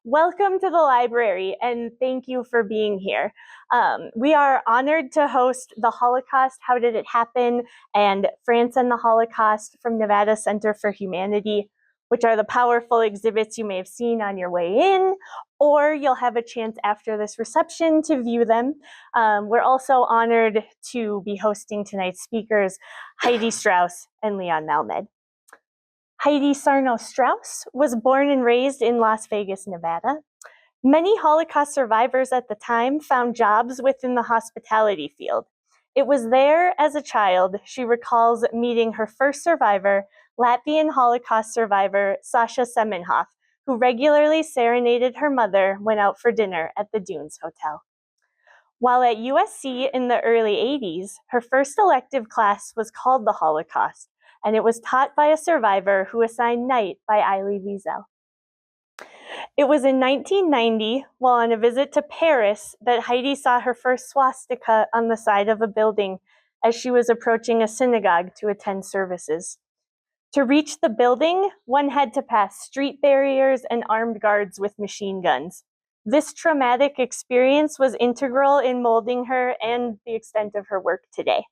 Welcome to the library, and thank you for being here. We are honored to host the Holocaust, How Did It Happen, and France and the Holocaust from Nevada Center for Humanity, which are the powerful exhibits you may have seen on your way in, or you'll have a chance after this reception to view them. We're also honored to be hosting tonight's speakers, Heidi Strauss and Leon Malmed. Heidi Sarno Strauss was born and raised in Las Vegas, Nevada. Many Holocaust survivors at the time found jobs within the hospitality field. It was there as a child she recalls meeting her first survivor, Latvian Holocaust survivor Sasha Semenhoff, who regularly serenaded her mother when out for dinner at the Dunes Hotel. While at USC in the early 80s, her first elective class was called the Holocaust, and it was taught by a survivor who assigned night by Eily Wiesel. It was in 1990, while on a visit to Paris, that Heidi saw her first swastika on the side of a building as she was approaching a synagogue to attend services. To reach the building, one had to pass street barriers and armed guards with machine guns. This traumatic experience was integral in molding her and the extent of her work today.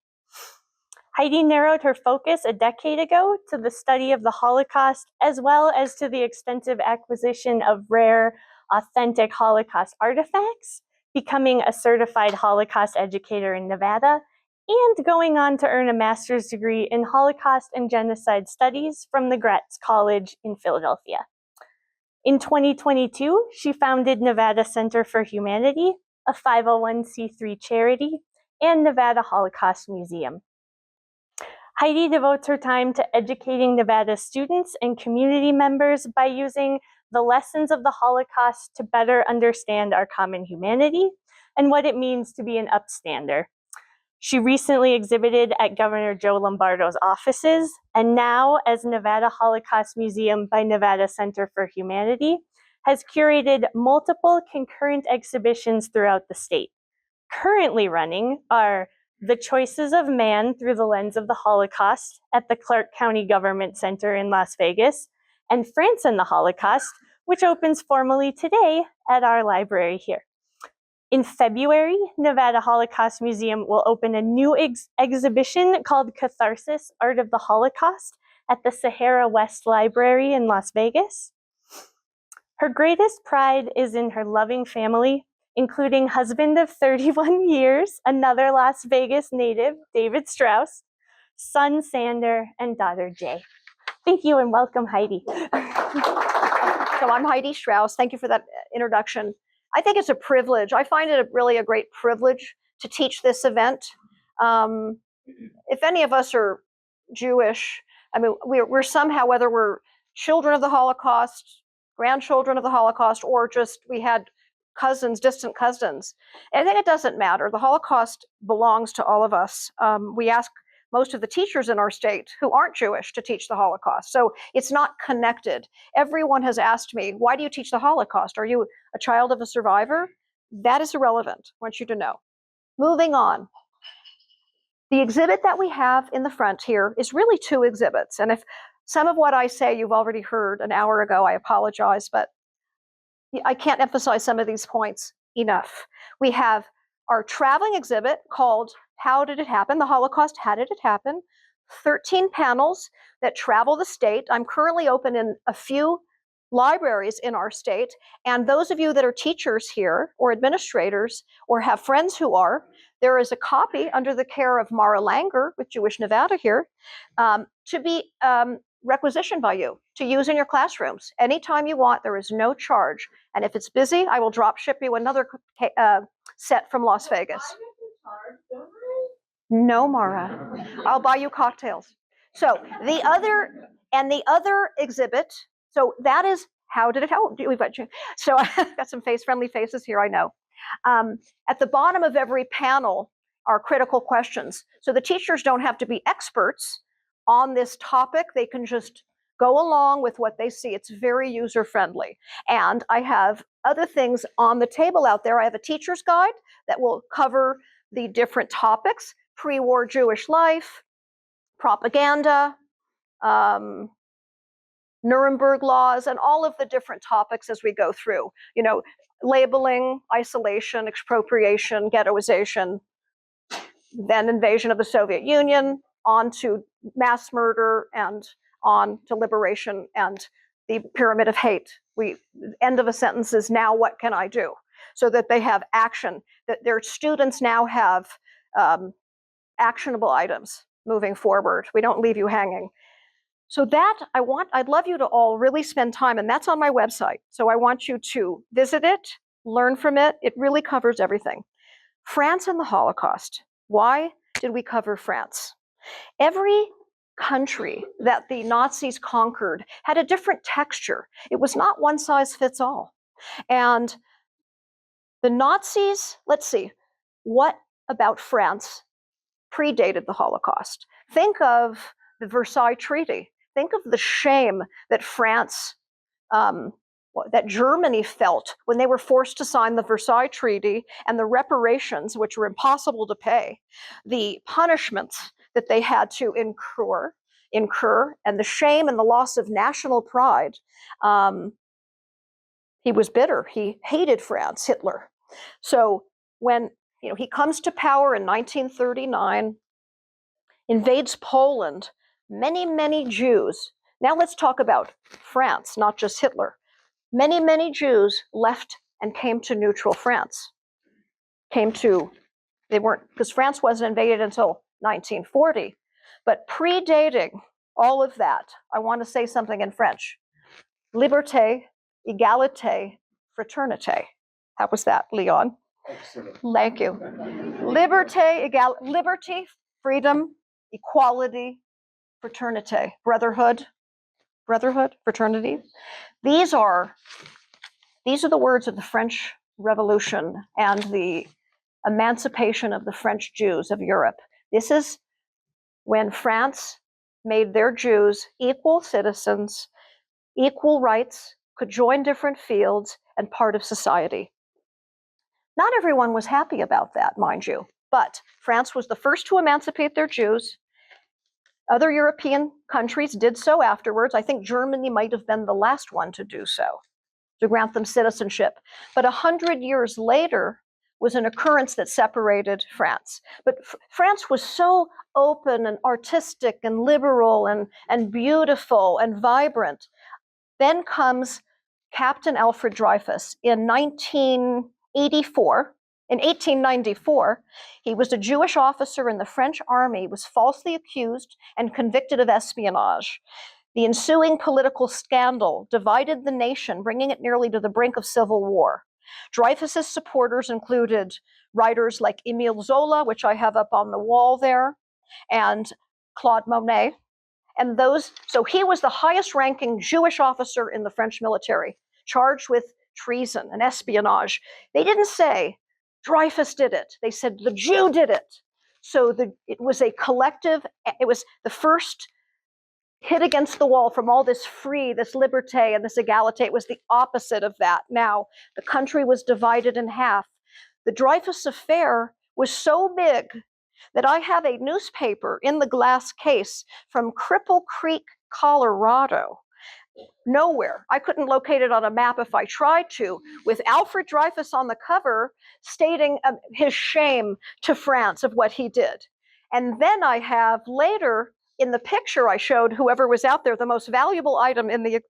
Heidi narrowed her focus a decade ago to the study of the Holocaust, as well as to the extensive acquisition of rare, authentic Holocaust artifacts, becoming a certified Holocaust educator in Nevada, and going on to earn a master's degree in Holocaust and Genocide Studies from the Gratz College in Philadelphia. In 2022, she founded Nevada Center for Humanity, a 501c3 charity, and Nevada Holocaust Museum. Heidi devotes her time to educating Nevada students and community members by using the lessons of the Holocaust to better understand our common humanity and what it means to be an upstander. She recently exhibited at Governor Joe Lombardo's offices, and now, as Nevada Holocaust Museum by Nevada Center for Humanity, has curated multiple concurrent exhibitions throughout the state. Currently running are The Choices of Man Through the Lens of the Holocaust at the Clark County Government Center in Las Vegas, and France and the Holocaust, which opens formally today at our library here. In February, Nevada Holocaust Museum will open a new exhibition called Catharsis, Art of the Holocaust at the Sahara West Library in Las Vegas. Her greatest pride is in her loving family, including husband of 31 years, another Las Vegas native, David Strauss, son Sander, and daughter Jay. Thank you and welcome, Heidi. So I'm Heidi Strauss. Thank you for that introduction. I think it's a privilege. I find it really a great privilege to teach this event. If any of us are Jewish, I mean, we're somehow, whether we're children of the Holocaust, grandchildren of the Holocaust, or just we had cousins, distant cousins. And I think it doesn't matter. The Holocaust belongs to all of us. We ask most of the teachers in our state who aren't Jewish to teach the Holocaust. So it's not connected. Everyone has asked me, why do you teach the Holocaust? Are you a child of a survivor? That is irrelevant. I want you to know. Moving on. The exhibit that we have in the front here is really two exhibits. And if some of what I say you've already heard an hour ago, I apologize, but I can't emphasize some of these points enough. We have our traveling exhibit called How Did It Happen? The Holocaust, How Did It Happen? 13 panels that travel the state. I'm currently open in a few libraries in our state. And those of you that are teachers here or administrators or have friends who are, there is a copy under the care of Mara Langer with Jewish Nevada here to be requisitioned by you to use in your classrooms. Anytime you want, there is no charge. And if it's busy, I will drop ship you another set from Las Vegas. No, Mara. I'll buy you cocktails. So the other exhibit, so that is How Did It Happen? We've got you. So I've got some friendly faces here, I know. At the bottom of every panel are critical questions. So the teachers don't have to be experts on this topic. They can just go along with what they see. It's very user-friendly. And I have other things on the table out there. I have a teacher's guide that will cover the different topics: pre-war Jewish life, propaganda, Nuremberg laws, and all of the different topics as we go through, labeling, isolation, expropriation, ghettoization, then invasion of the Soviet Union, on to mass murder, and on to liberation and the pyramid of hate. End of a sentence is, now what can I do? So that they have action, that their students now have actionable items moving forward. We don't leave you hanging. So that I'd love you to all really spend time, and that's on my website. So I want you to visit it, learn from it. It really covers everything. France and the Holocaust. Why did we cover France? Every country that the Nazis conquered had a different texture. It was not one size fits all. And the Nazis, let's see, what about France predated the Holocaust? Think of the Versailles Treaty. Think of the shame that that Germany felt when they were forced to sign the Versailles Treaty, and the reparations, which were impossible to pay, the punishments that they had to incur, and the shame and the loss of national pride. He was bitter. He hated France, Hitler. So when he comes to power in 1939, invades Poland, many Jews. Now let's talk about France, not just Hitler. Many Jews left and came to neutral France. Because France wasn't invaded until 1940. But predating all of that, I want to say something in French. Liberté, égalité, fraternité. How was that, Leon? Excellent. Thank you. Liberty, freedom, equality, fraternité, brotherhood, fraternity. These are the words of the French Revolution and the emancipation of the French Jews of Europe. This is when France made their Jews equal citizens, equal rights, could join different fields, and part of society. Not everyone was happy about that, mind you, but France was the first to emancipate their Jews. Other European countries did so afterwards. I think Germany might have been the last one to do so, to grant them citizenship. But 100 years later was an occurrence that separated France. But France was so open and artistic and liberal and beautiful and vibrant. Then comes Captain Alfred Dreyfus in 1984. In 1894, he was a Jewish officer in the French army, was falsely accused and convicted of espionage. The ensuing political scandal divided the nation, bringing it nearly to the brink of civil war. Dreyfus's supporters included writers like Émile Zola, which I have up on the wall there, and Claude Monet. So he was the highest ranking Jewish officer in the French military, charged with treason and espionage. They didn't say Dreyfus did it. They said the Jew did it. So it was a collective, it was the first hit against the wall from all this this liberté and this égalité. It was the opposite of that. Now, the country was divided in half. The Dreyfus affair was so big that I have a newspaper in the glass case from Cripple Creek, Colorado. Nowhere. I couldn't locate it on a map if I tried to, with Alfred Dreyfus on the cover stating his shame to France of what he did. And then I have later, in the picture I showed whoever was out there, the most valuable item in the,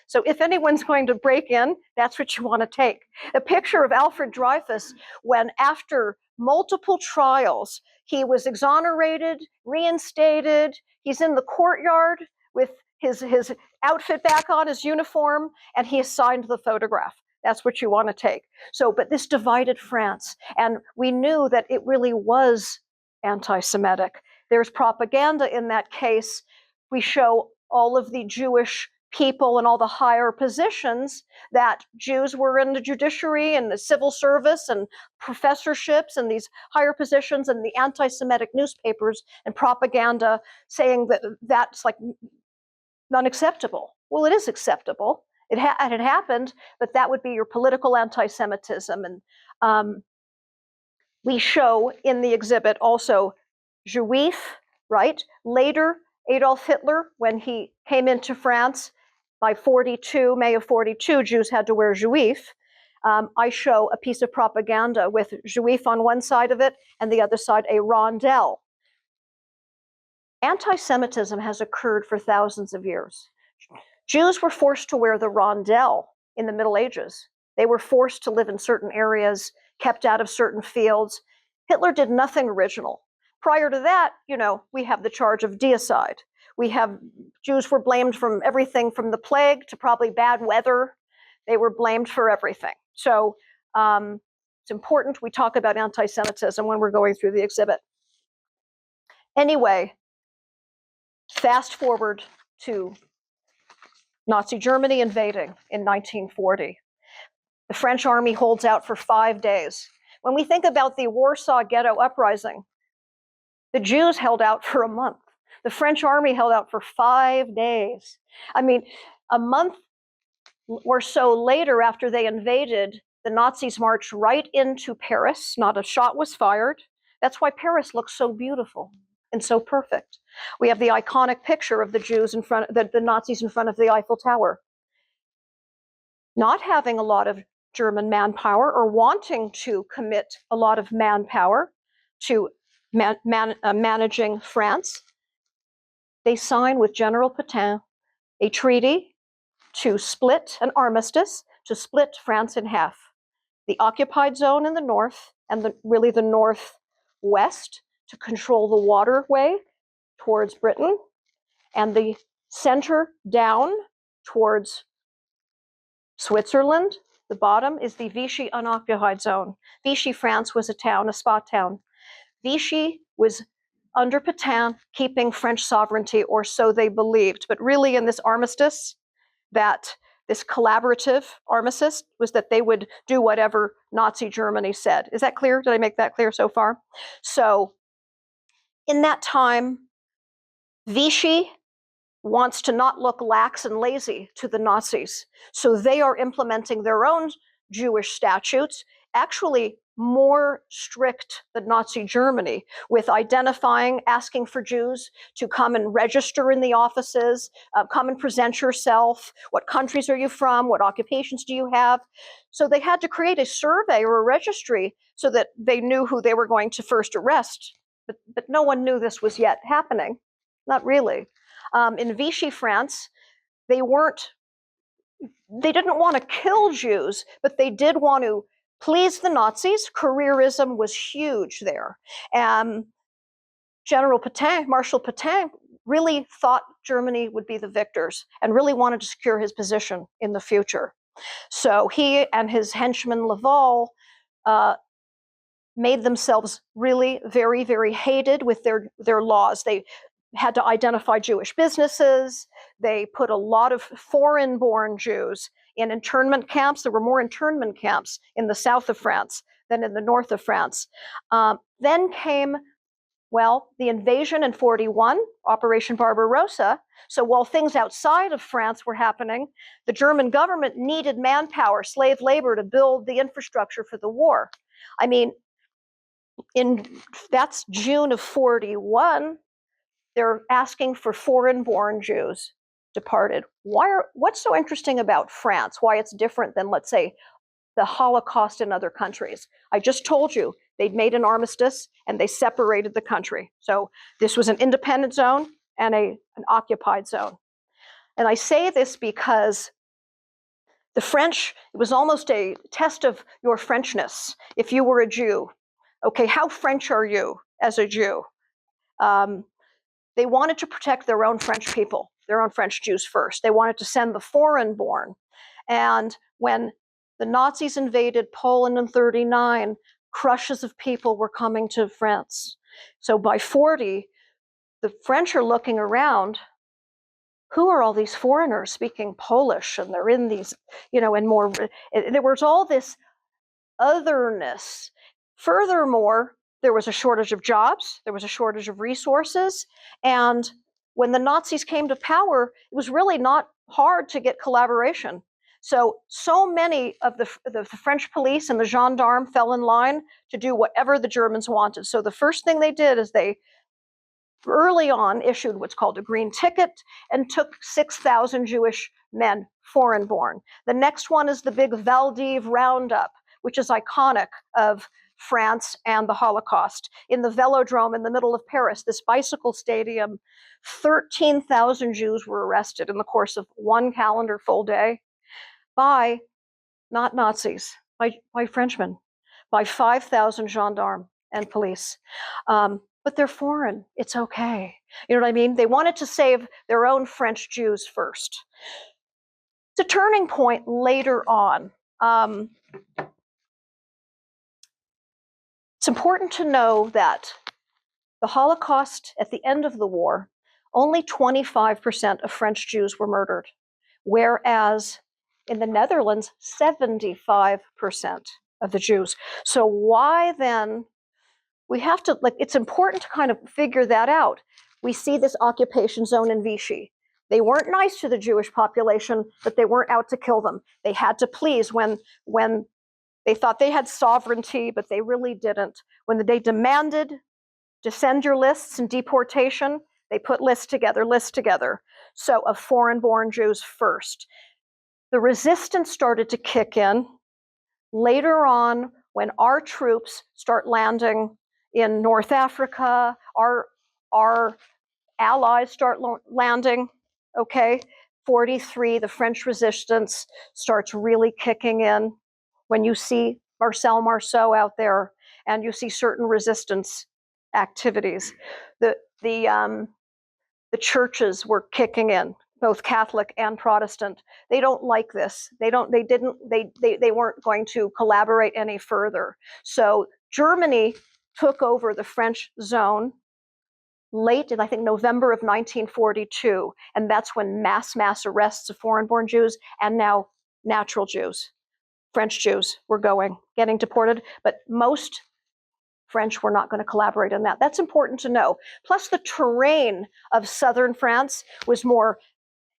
so if anyone's going to break in, that's what you want to take. A picture of Alfred Dreyfus when, after multiple trials, he was exonerated, reinstated, he's in the courtyard with his outfit back on, his uniform, and he signed the photograph. That's what you want to take. So, but this divided France, and we knew that it really was anti-Semitic. There's propaganda in that case. We show all of the Jewish people in all the higher positions, that Jews were in the judiciary and the civil service and professorships and these higher positions, and the anti-Semitic newspapers and propaganda saying that that's like unacceptable. Well, it is acceptable. It had happened, but that would be your political anti-Semitism. And we show in the exhibit also Juif, right? Later, Adolf Hitler, when he came into France, by 42, May of 42, Jews had to wear juif. I show a piece of propaganda with juif on one side of it and the other side a rondelle. Anti-Semitism has occurred for thousands of years. Jews were forced to wear the rondelle in the Middle Ages. They were forced to live in certain areas, kept out of certain fields. Hitler did nothing original. Prior to that, we have the charge of deicide. Jews were blamed from everything from the plague to probably bad weather. They were blamed for everything. So it's important we talk about anti-Semitism when we're going through the exhibit. Anyway, fast forward to Nazi Germany invading in 1940. The French army holds out for 5 days. When we think about the Warsaw Ghetto Uprising, the Jews held out for a month. The French army held out for 5 days. I mean, a month or so later, after they invaded, the Nazis marched right into Paris. Not a shot was fired. That's why Paris looks so beautiful and so perfect. We have the iconic picture of the Jews in front, the Nazis in front of the Eiffel Tower. Not having a lot of German manpower or wanting to commit a lot of manpower to managing France, they sign with General Pétain a treaty to split, an armistice, to split France in half. The occupied zone in the north and really the northwest to control the waterway towards Britain, and the center down towards Switzerland. The bottom is the Vichy unoccupied zone. Vichy, France, was a town, a spot town. Vichy was under Pétain keeping French sovereignty, or so they believed. But really in this armistice, this collaborative armistice was that they would do whatever Nazi Germany said. Is that clear? Did I make that clear so far? So in that time, Vichy wants to not look lax and lazy to the Nazis. So they are implementing their own Jewish statutes, actually more strict than Nazi Germany, with identifying, asking for Jews to come and register in the offices, come and present yourself. What countries are you from? What occupations do you have? So they had to create a survey or a registry so that they knew who they were going to first arrest. But no one knew this was yet happening. Not really. In Vichy, France, they didn't want to kill Jews, but they did want to please the Nazis. Careerism was huge there. General Pétain, Marshal Pétain, really thought Germany would be the victors and really wanted to secure his position in the future. So he and his henchman Laval made themselves really very, very hated with their laws. They had to identify Jewish businesses. They put a lot of foreign-born Jews in internment camps. There were more internment camps in the south of France than in the north of France. Then came, the invasion in 41, Operation Barbarossa. So while things outside of France were happening, the German government needed manpower, slave labor, to build the infrastructure for the war. I mean, that's June of 41. They're asking for foreign-born Jews departed. What's so interesting about France? Why it's different than, let's say, the Holocaust in other countries? I just told you they'd made an armistice and they separated the country. So this was an independent zone and an occupied zone. And I say this because the French, it was almost a test of your Frenchness. If you were a Jew, okay, how French are you as a Jew? They wanted to protect their own French people, their own French Jews first. They wanted to send the foreign-born. And when the Nazis invaded Poland in 1939, crushes of people were coming to France. So by 1940, the French are looking around. Who are all these foreigners speaking Polish? And they're in these, and more. There was all this otherness. Furthermore, there was a shortage of jobs, there was a shortage of resources, and when the Nazis came to power, it was really not hard to get collaboration. So many of the French police and the gendarmes fell in line to do whatever the Germans wanted. So the first thing they did is they early on issued what's called a green ticket and took 6,000 Jewish men, foreign born. The next one is the big Valdiv roundup, which is iconic of France and the Holocaust. In the Velodrome in the middle of Paris, this bicycle stadium, 13,000 Jews were arrested in the course of one calendar full day by not Nazis, by Frenchmen, by 5,000 gendarmes and police. But they're foreign. It's okay. You know what I mean? They wanted to save their own French Jews first. It's a turning point later on. It's important to know that the Holocaust, at the end of the war, only 25% of French Jews were murdered, whereas in the Netherlands, 75% of the Jews. So why then? We have to, it's important to kind of figure that out. We see this occupation zone in Vichy. They weren't nice to the Jewish population, but they weren't out to kill them. They had to please when they thought they had sovereignty, but they really didn't. When they demanded to send your lists and deportation, they put lists together. So of foreign-born Jews first. The resistance started to kick in later on when our troops start landing in North Africa, our allies start landing, okay? 43, the French resistance starts really kicking in when you see Marcel out there and you see certain resistance activities. The churches were kicking in, both Catholic and Protestant. They don't like this. They weren't going to collaborate any further. So Germany took over the French zone late in, I think, November of 1942. And that's when mass arrests of foreign-born Jews and now natural Jews, French Jews, were getting deported. But most French were not going to collaborate on that. That's important to know. Plus, the terrain of southern France was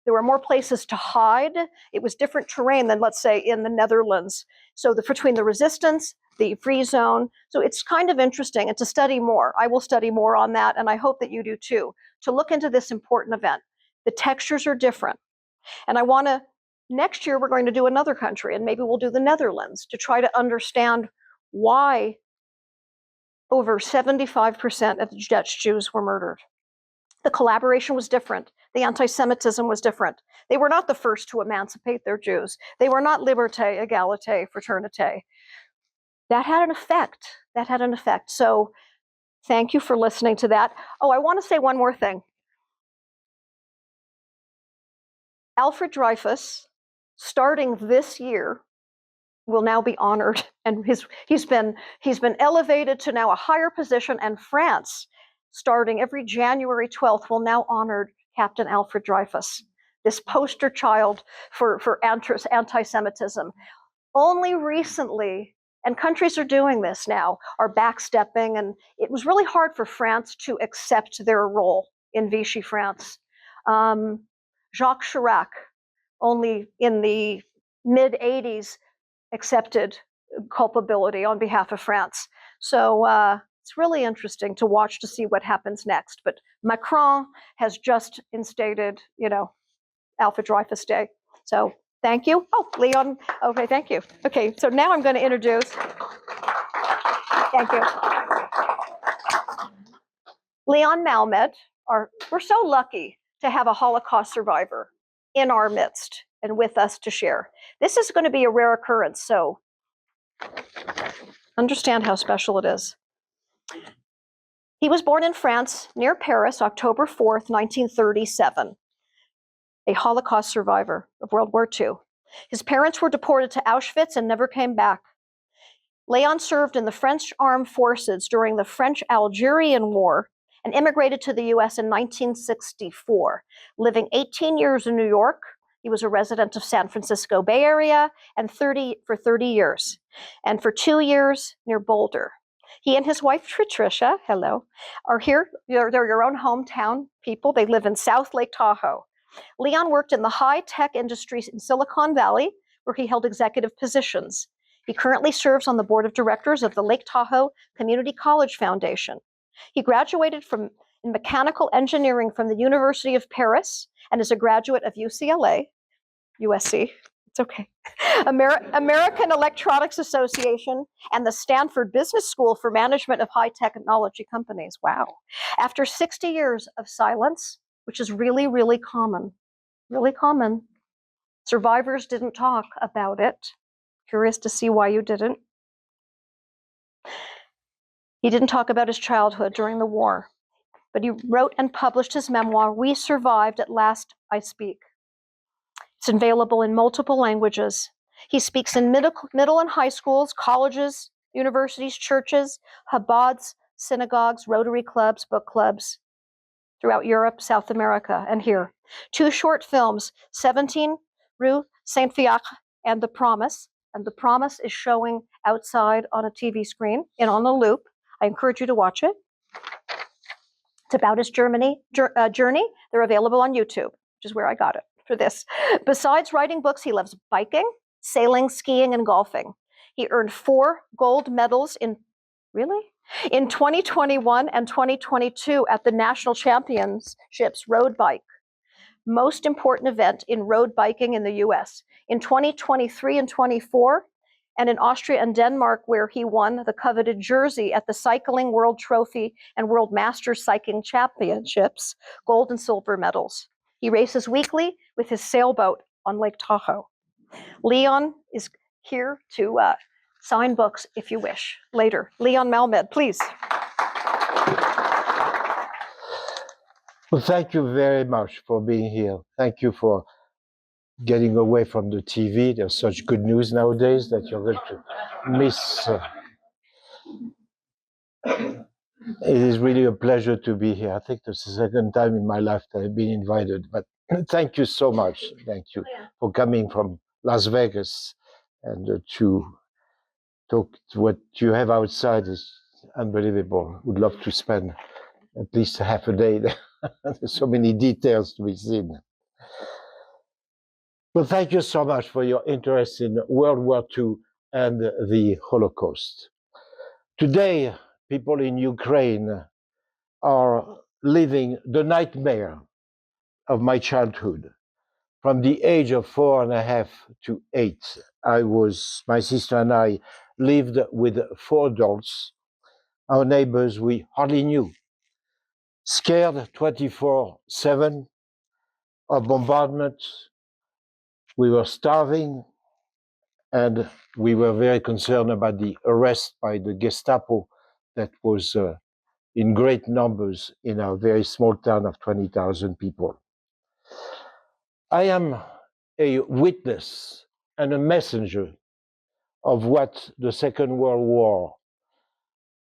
there were more places to hide. It was different terrain than, let's say, in the Netherlands. So between the resistance, the free zone. So it's kind of interesting and to study more. I will study more on that, and I hope that you do too, to look into this important event. The textures are different. And next year, we're going to do another country, and maybe we'll do the Netherlands to try to understand why over 75% of the Dutch Jews were murdered. The collaboration was different. The anti-Semitism was different. They were not the first to emancipate their Jews. They were not liberté, égalité, fraternité. That had an effect. So thank you for listening to that. Oh, I want to say one more thing. Alfred Dreyfus, starting this year, will now be honored, and he's been elevated to now a higher position, and France, starting every January 12th, will now honor Captain Alfred Dreyfus, this poster child for anti-Semitism. Only recently, and countries are doing this now, are backstepping, and it was really hard for France to accept their role in Vichy France. Jacques Chirac, only in the mid-'80s, accepted culpability on behalf of France. So it's really interesting to watch to see what happens next. But Macron has just instated, Alfred Dreyfus Day. So thank you. Oh, Leon. Okay, thank you. Okay, so now I'm going to introduce. Thank you. Leon Malmed. We're so lucky to have a Holocaust survivor in our midst and with us to share. This is going to be a rare occurrence, so understand how special it is. He was born in France, near Paris, October 4th, 1937, a Holocaust survivor of World War II. His parents were deported to Auschwitz and never came back. Leon served in the French armed forces during the French-Algerian War and immigrated to the US in 1964, living 18 years in New York. He was a resident of San Francisco Bay Area and for 30 years, and for 2 years near Boulder. He and his wife, Patricia, hello, are here. They're your own hometown people. They live in South Lake Tahoe. Leon worked in the high-tech industries in Silicon Valley, where he held executive positions. He currently serves on the board of directors of the Lake Tahoe Community College Foundation. He graduated from in mechanical engineering from the University of Paris and is a graduate of UCLA, USC, it's okay, American Electronics Association, and the Stanford Business School for Management of High Technology Companies. Wow. After 60 years of silence, which is really, really common, survivors didn't talk about it. Curious to see why you didn't. He didn't talk about his childhood during the war, but he wrote and published his memoir, We Survived, At Last I Speak. It's available in multiple languages. He speaks in middle and high schools, colleges, universities, churches, Chabads, synagogues, Rotary clubs, book clubs throughout Europe, South America, and here. 2 short films, 17 Rue Saint-Fiacre and The Promise. And The Promise is showing outside on a TV screen and on a loop. I encourage you to watch it. It's about his journey. They're available on YouTube, which is where I got it for this. Besides writing books, he loves biking, sailing, skiing, and golfing. He earned 4 gold medals in 2021 and 2022 at the National Championships Road Bike, most important event in road biking in the US. In 2023 and 24, and in Austria and Denmark, where he won the coveted jersey at the Cycling World Trophy and World Masters Cycling Championships, gold and silver medals. He races weekly with his sailboat on Lake Tahoe. Leon is here to sign books if you wish later. Leon Malmed, please. Well, thank you very much for being here. Thank you for getting away from the TV. There's such good news nowadays that you're going to miss. It is really a pleasure to be here. I think this is the second time in my life that I've been invited, but thank you so much. Thank you for coming from Las Vegas and to talk to what you have outside is unbelievable. Would love to spend at least half a day there. There's so many details to be seen. Well, thank you so much for your interest in World War II and the Holocaust. Today, people in Ukraine are living the nightmare of my childhood. From the age of 4.5 to 8, my sister and I lived with 4 adults, our neighbors we hardly knew, scared 24/7 of bombardment. We were starving, and we were very concerned about the arrest by the Gestapo that was in great numbers in our very small town of 20,000 people. I am a witness and a messenger of what the Second World War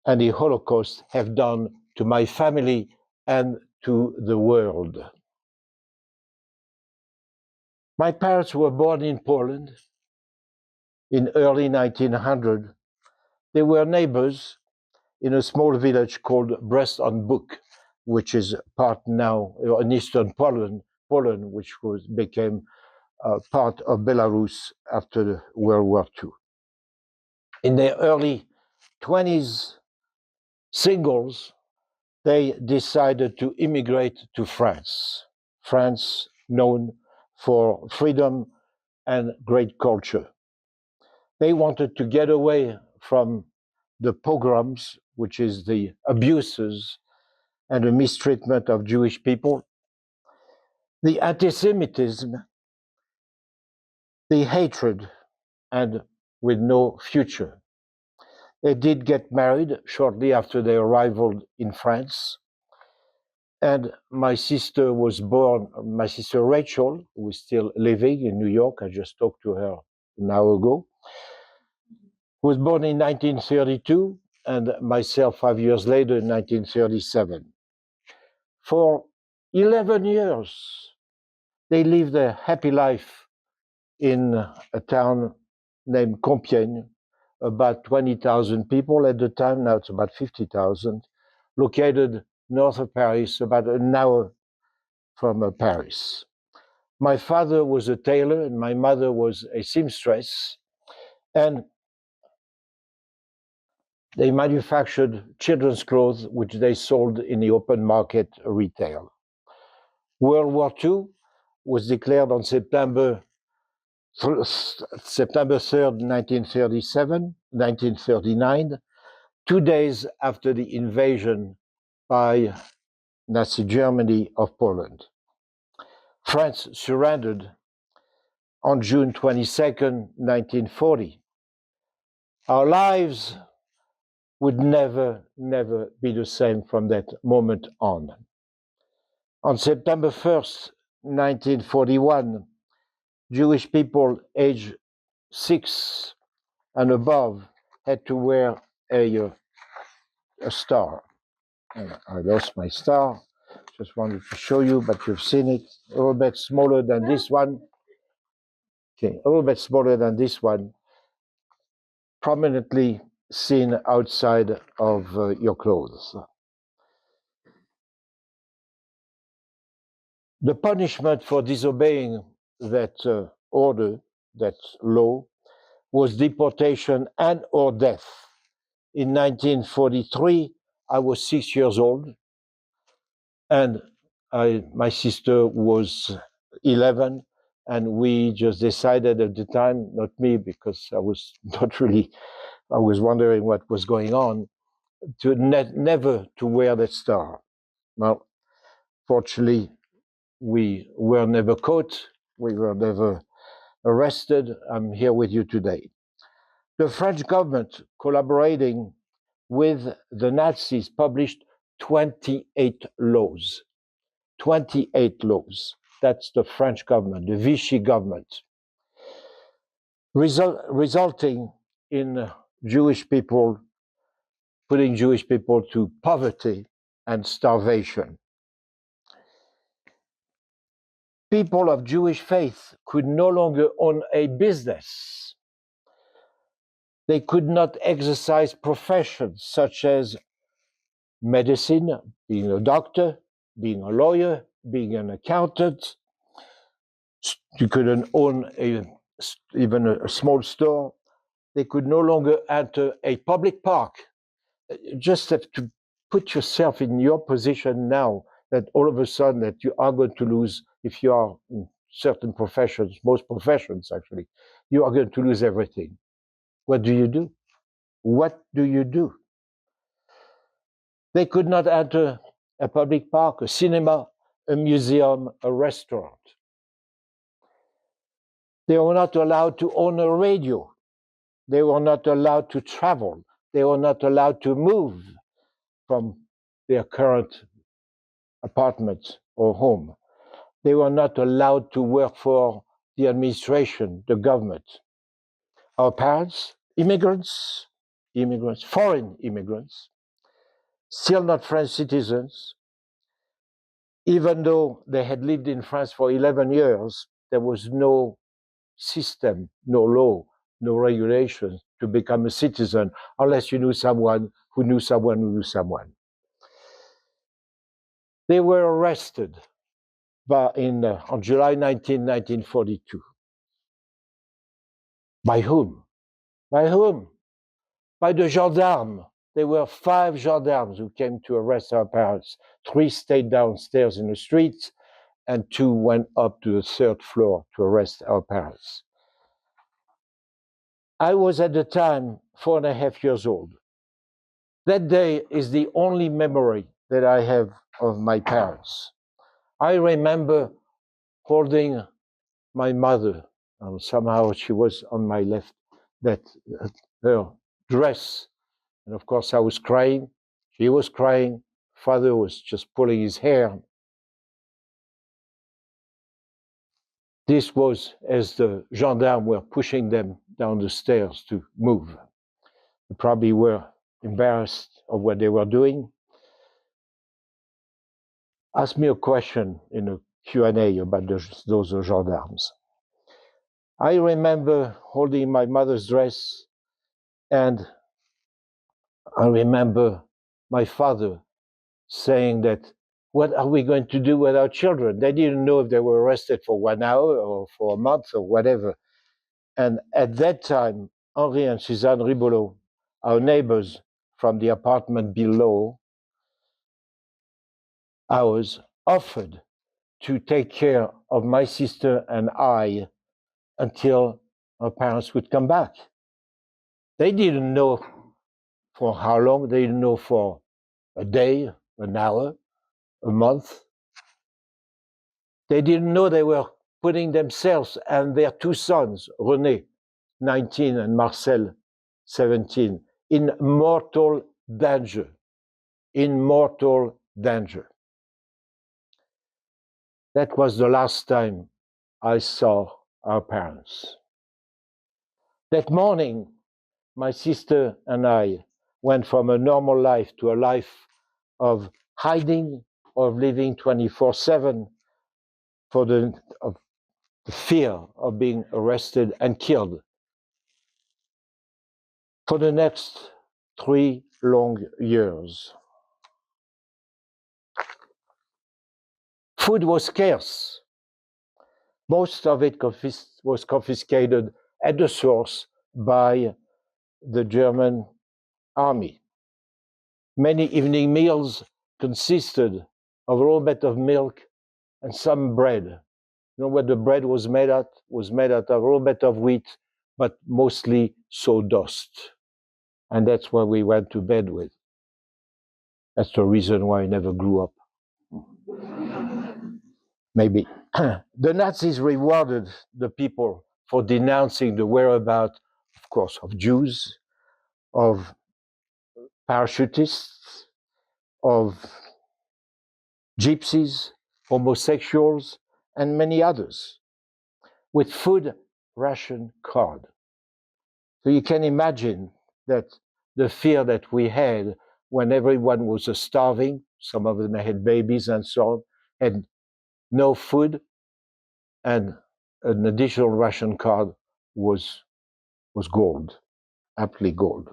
and the Holocaust have done to my family and to the world. My parents were born in Poland in early 1900. They were neighbors in a small village called Brest-on-Bug, which is part now in eastern Poland, which became part of Belarus after World War II. In their early 20s, singles, they decided to immigrate to France. France, known for freedom and great culture. They wanted to get away from the pogroms, which is the abuses and the mistreatment of Jewish people, the anti-Semitism, the hatred, and with no future. They did get married shortly after their arrival in France. And my sister was born, my sister Rachel, who is still living in New York, I just talked to her an hour ago, was born in 1932, and myself 5 years later in 1937. For 11 years, they lived a happy life in a town named Compiègne, about 20,000 people at the time, now it's about 50,000, located north of Paris, about an hour from Paris. My father was a tailor and my mother was a seamstress. And They manufactured children's clothes, which they sold in the open market retail. World War II was declared on September 3rd, 1939, 2 days after the invasion by Nazi Germany of Poland. France surrendered on June 22nd, 1940. Our lives would never be the same from that moment on. On September 1st, 1941, Jewish people aged 6 and above had to wear a star. And I lost my star. Just wanted to show you, but you've seen it. A little bit smaller than this one. Okay, a little bit smaller than this one. Prominently seen outside of your clothes. The punishment for disobeying that order, that law, was deportation and or death. In 1943, I was 6 years old, and my sister was 11, and we just decided at the time, not me, because I was not really, I was wondering what was going on, to never to wear that star. Well, fortunately, we were never caught, we were never arrested. I'm here with you today. The French government, collaborating with the Nazis, published 28 laws. 28 laws. That's the French government, the Vichy government, resulting in Jewish people, putting Jewish people to poverty and starvation. People of Jewish faith could no longer own a business. They could not exercise professions such as medicine, being a doctor, being a lawyer, being an accountant. You couldn't own even a small store. They could no longer enter a public park. You just have to put yourself in your position now, that all of a sudden that you are going to lose, if you are in certain professions, most professions actually, you are going to lose everything. What do you do? What do you do? They could not enter a public park, a cinema, a museum, a restaurant. They were not allowed to own a radio. They were not allowed to travel. They were not allowed to move from their current apartment or home. They were not allowed to work for the administration, the government. Our parents, immigrants, foreign immigrants, still not French citizens, even though they had lived in France for 11 years, there was no system, no law, no regulation to become a citizen unless you knew someone who knew someone who knew someone. They were arrested on July 19, 1942. By whom? By whom? By the gendarmes. There were 5 gendarmes who came to arrest our parents. 3 stayed downstairs in the street, and 2 went up to the 3rd floor to arrest our parents. I was at the time 4.5 years old. That day is the only memory that I have of my parents. I remember holding my mother, and somehow she was on my left, that her dress, and of course I was crying, she was crying, father was just pulling his hair. This was as the gendarmes were pushing them down the stairs to move. They probably were embarrassed of what they were doing. Ask me a question in a Q&A about those gendarmes. I remember holding my mother's dress, and I remember my father saying that, what are we going to do with our children? They didn't know if they were arrested for 1 hour or for a month or whatever. And at that time, Henri and Suzanne Ribolo, our neighbors, from the apartment below, I was offered to take care of my sister and I until our parents would come back. They didn't know for how long, they didn't know for a day, an hour, a month. They didn't know they were putting themselves and their two sons, René, 19, and Marcel, 17, in mortal danger. In mortal danger. That was the last time I saw our parents. That morning, my sister and I went from a normal life to a life of hiding, of living 24/7 for the fear of being arrested and killed. For the next 3 long years. Food was scarce. Most of it was confiscated at the source by the German army. Many evening meals consisted of a little bit of milk and some bread. You know what the bread was made out? Was made out of a little bit of wheat, but mostly sawdust. And that's what we went to bed with. That's the reason why I never grew up. Maybe. The Nazis rewarded the people for denouncing the whereabouts, of course, of Jews, of parachutists, of gypsies, homosexuals, and many others, with food ration card. So you can imagine that the fear that we had when everyone was starving, some of them had babies and so on, had no food, and an additional ration card was gold, aptly gold.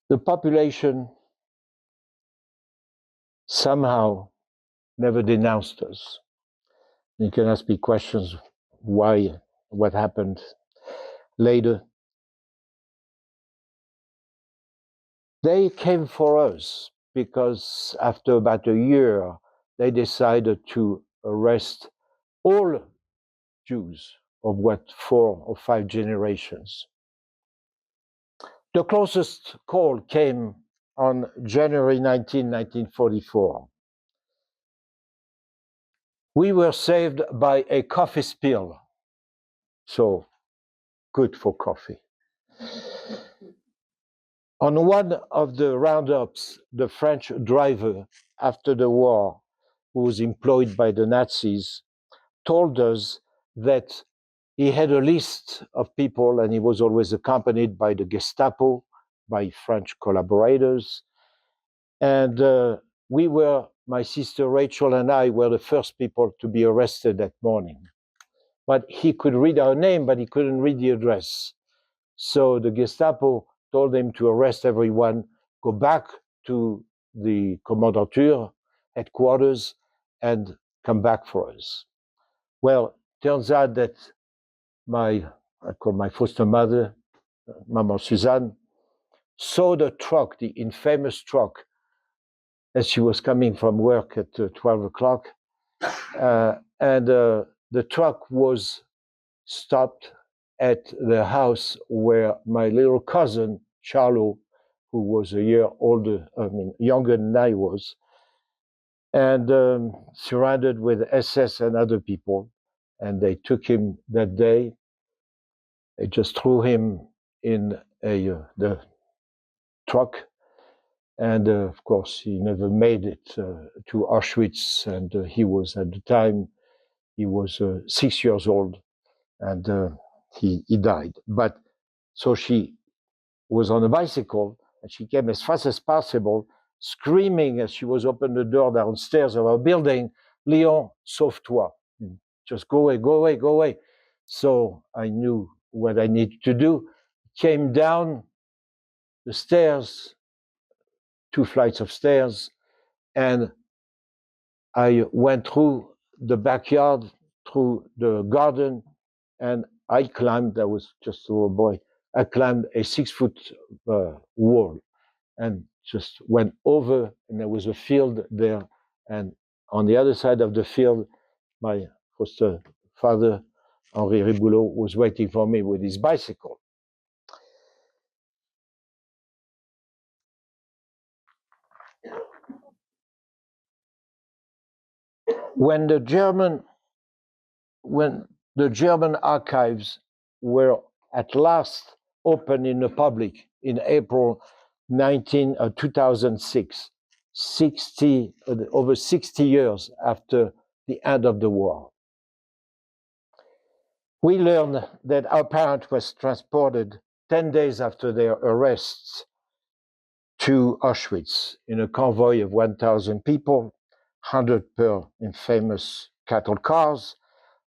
The population somehow never denounced us. You can ask me questions why, what happened later. They came for us because after about a year, they decided to arrest all Jews of what, 4 or 5 generations. The closest call came on January 19, 1944. We were saved by a coffee spill, so good for coffee. On one of the roundups, the French driver, after the war, who was employed by the Nazis, told us that he had a list of people, and he was always accompanied by the Gestapo, by French collaborators. And we were, my sister Rachel and I, were the first people to be arrested that morning. But he could read our name, but he couldn't read the address. So the Gestapo told him to arrest everyone, go back to the Kommandantur headquarters, and come back for us. Well, turns out that I call my foster mother, Maman Suzanne, saw the truck, the infamous truck, as she was coming from work at 12 o'clock. And the truck was stopped at the house where my little cousin, Charlo, who was a year older, younger than I was, and surrounded with SS and other people. And they took him that day. They just threw him in the truck. And of course, he never made it to Auschwitz. And he was, at the time, he was 6 years old, and he died. But so she was on a bicycle, and she came as fast as possible, screaming as she was opening the door downstairs of our building, Leon, sauve-toi. Just go away, go away, go away. So I knew what I needed to do. Came down the stairs, 2 flights of stairs, and I went through the backyard through the garden, and I climbed, I was just a little boy, I climbed a 6-foot wall and just went over, and there was a field there, and on the other side of the field, my foster father, Henri Riboulot, was waiting for me with his bicycle. When the German archives were at last open in the public in April 2006, over 60 years after the end of the war, we learned that our parent was transported 10 days after their arrests to Auschwitz in a convoy of 1,000 people, 100 per infamous cattle cars.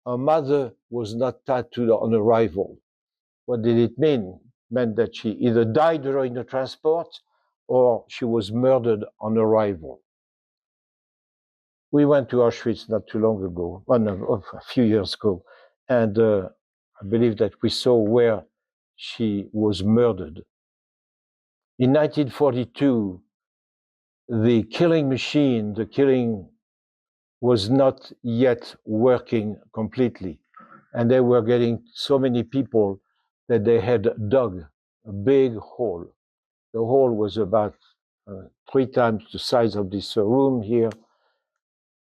Her mother was not tattooed on arrival. What did it mean? It meant that she either died during the transport or she was murdered on arrival. We went to Auschwitz not too long ago, a few years ago, and I believe that we saw where she was murdered. In 1942, the killing machine, the killing was not yet working completely. And they were getting so many people that they had dug a big hole. The hole was about 3 times the size of this room here.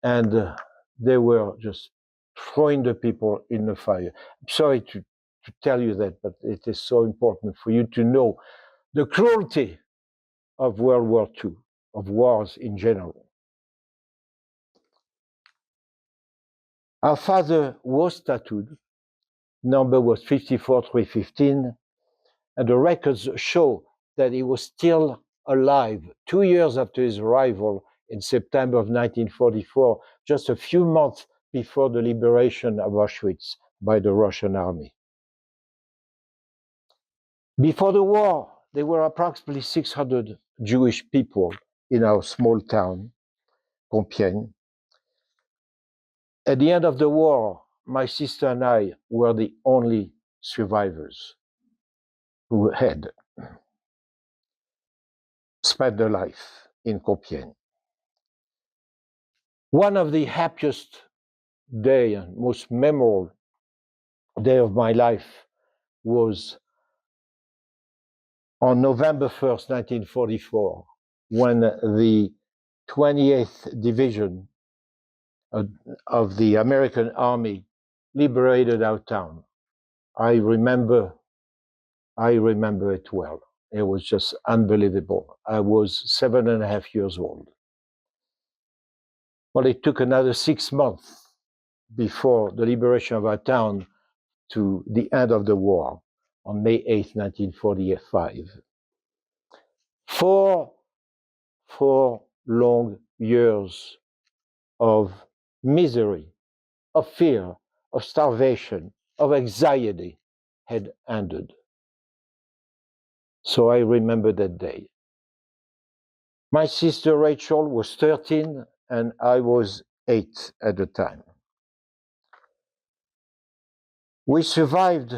And they were just throwing the people in the fire. I'm sorry to tell you that, but it is so important for you to know the cruelty of World War II, of wars in general. Our father was tattooed. Number was 54315, and the records show that he was still alive 2 years after his arrival in September of 1944, just a few months before the liberation of Auschwitz by the Russian army. Before the war, there were approximately 600 Jewish people in our small town, Compiègne. At the end of the war, my sister and I were the only survivors who had spent their life in Compiègne. One of the happiest day and most memorable day of my life was on November 1st, 1944, when the 28th Division of the American Army liberated our town. I remember it well. It was just unbelievable. I was 7.5 years old. Well, it took another 6 months before the liberation of our town to the end of the war on May 8th, 1945. Four long years of misery, of fear, of starvation, of anxiety had ended. So I remember that day. My sister Rachel was 13 and I was 8 at the time. We survived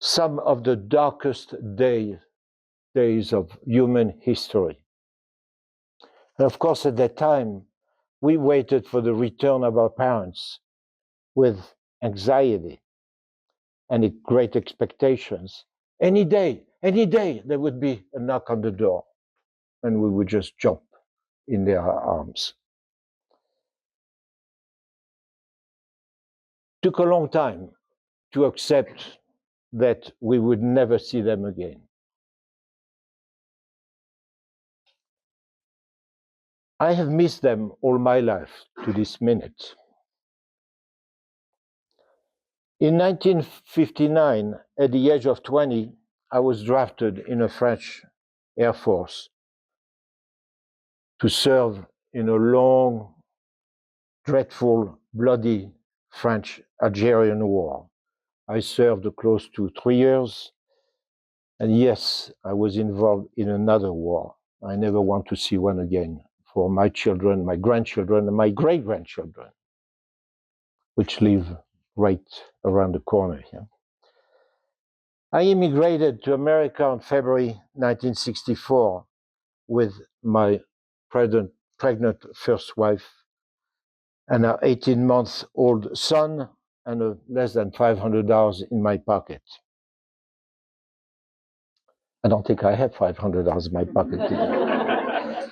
some of the darkest days of human history. And of course, at that time, we waited for the return of our parents with anxiety and great expectations. Any day, there would be a knock on the door, and we would just jump in their arms. It took a long time to accept that we would never see them again. I have missed them all my life to this minute. In 1959, at the age of 20, I was drafted in a French Air Force to serve in a long, dreadful, bloody French-Algerian war. I served close to 3 years, and yes, I was involved in another war. I never want to see one again for my children, my grandchildren, and my great-grandchildren. which live right around the corner here. I immigrated to America in February 1964 with my pregnant first wife and our 18-month-old son and less than $500 in my pocket. I don't think I have $500 in my pocket today.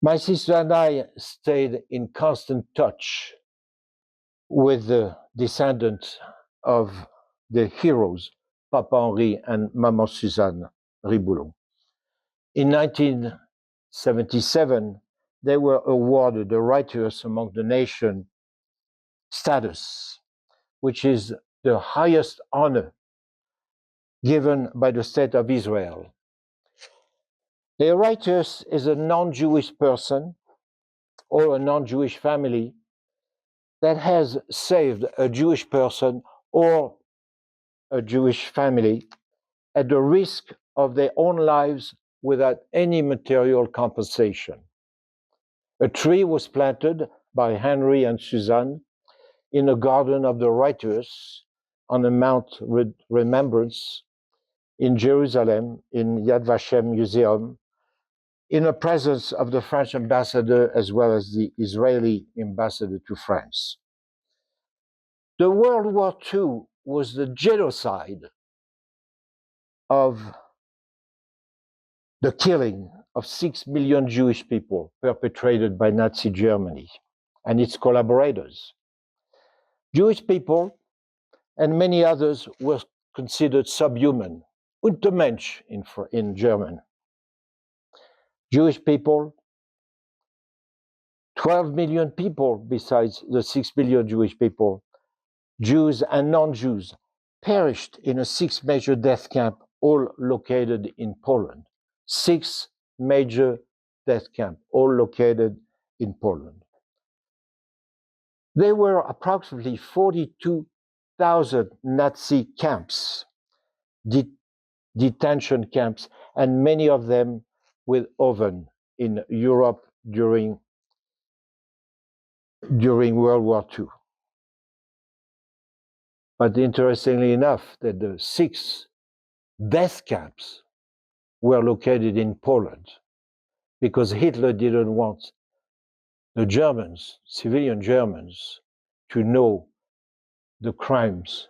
My sister and I stayed in constant touch with the descendants of the heroes, Papa Henri and Maman Suzanne Riboulot. In 1977, they were awarded the Righteous Among the Nation status, which is the highest honor given by the State of Israel. A righteous is a non-Jewish person or a non-Jewish family that has saved a Jewish person or a Jewish family at the risk of their own lives without any material compensation. A tree was planted by Henry and Suzanne in the Garden of the Righteous on the Mount Remembrance in Jerusalem, in Yad Vashem Museum, in the presence of the French ambassador as well as the Israeli ambassador to France. The World War II was the genocide of the killing of 6 million Jewish people perpetrated by Nazi Germany and its collaborators. Jewish people and many others were considered subhuman, Untermensch in German. Jewish people, 12 million people besides the 6 million Jewish people, Jews and non-Jews, perished in a 6 major death camp, all located in Poland. 6 major death camps, all located in Poland. There were approximately 42,000 Nazi camps, detention camps, and many of them with ovens in Europe during World War II. But interestingly enough, that the 6 death camps were located in Poland because Hitler didn't want the Germans, civilian Germans, to know the crimes,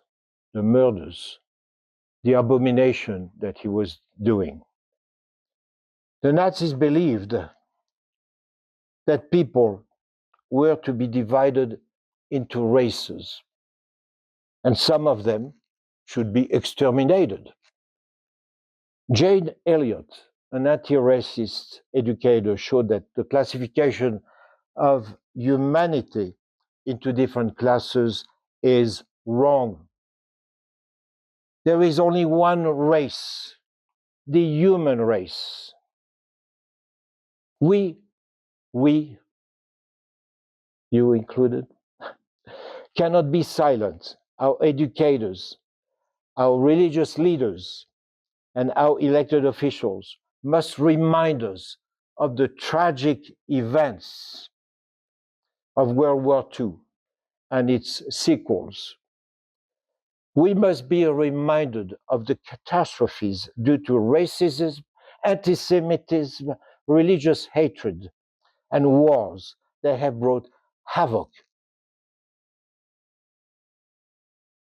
the murders, the abomination that he was doing. The Nazis believed that people were to be divided into races, and some of them should be exterminated. Jane Elliott, an anti-racist educator, showed that the classification of humanity into different classes is wrong. There is only one race, the human race. We, you included, cannot be silent. Our educators, our religious leaders, and our elected officials must remind us of the tragic events of World War II and its sequels. We must be reminded of the catastrophes due to racism, anti-Semitism, religious hatred, and wars that have brought havoc,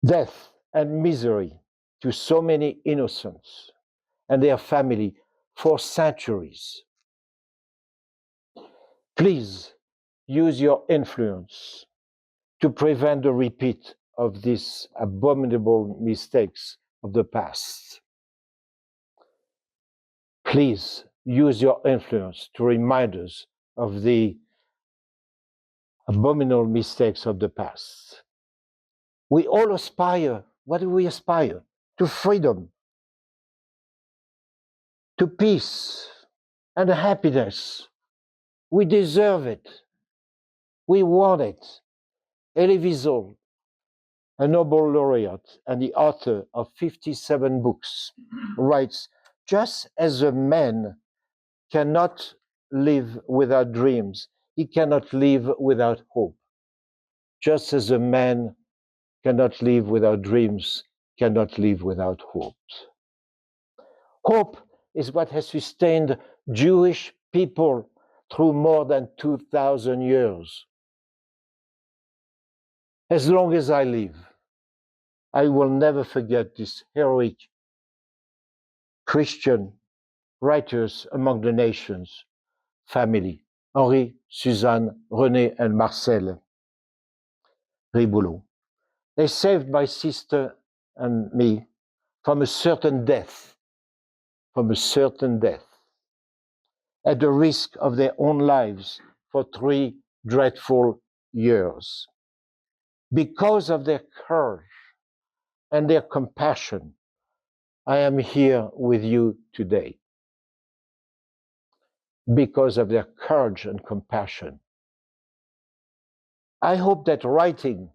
death, and misery to so many innocents and their family for centuries. Please use your influence to prevent the repeat of these abominable mistakes of the past. Please use your influence to remind us of the abominable mistakes of the past. We all aspire, what do we aspire? To freedom, to peace, and happiness. We deserve it. We want it. Elie Wiesel, a Nobel laureate and the author of 57 books, writes, just as a man cannot live without dreams, he cannot live without hope. just as a man cannot live without dreams, cannot live without hopes. Hope is what has sustained Jewish people through more than 2,000 years. As long as I live, I will never forget these heroic Christian writers among the nations, family, Henri, Suzanne, René, and Marcel Riboulot. They saved my sister and me from a certain death, at the risk of their own lives for 3 dreadful years. Because of their courage and their compassion, I am here with you today. Because of their courage and compassion. I hope that writing,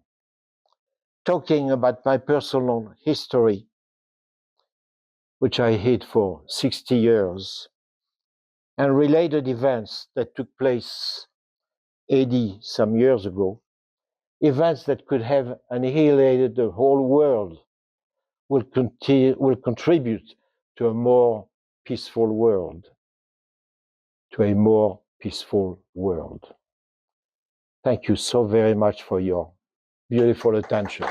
talking about my personal history, which I hid for 60 years, and related events that took place 80 some years ago, events that could have annihilated the whole world, will contribute to a more peaceful world. Thank you so very much for your beautiful attention.